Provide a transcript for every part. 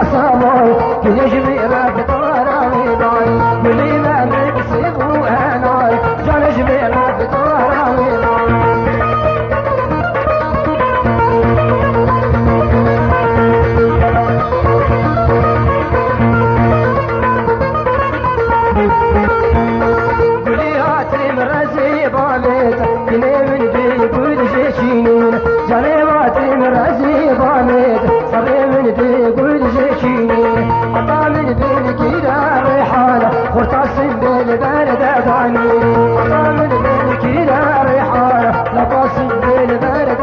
صباي كل جميرة بطارة باي ولي ما بيسيبو هناي جان جميرة بطارة باي كلي من بيقول شيشين جريمات مرازي بامد صبي من بيقول شيشين عطا من بين كيدا ريحانة خرطاس بالبرد داني عطا من بين كيدا ريحانة لقاس بالبرد داني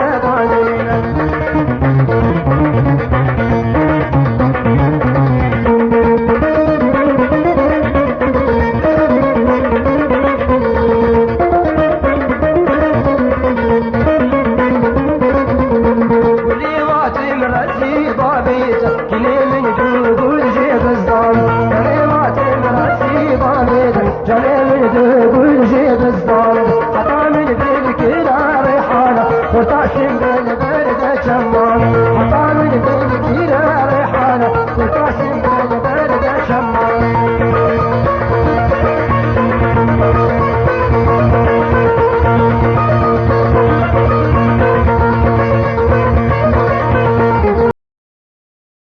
كلي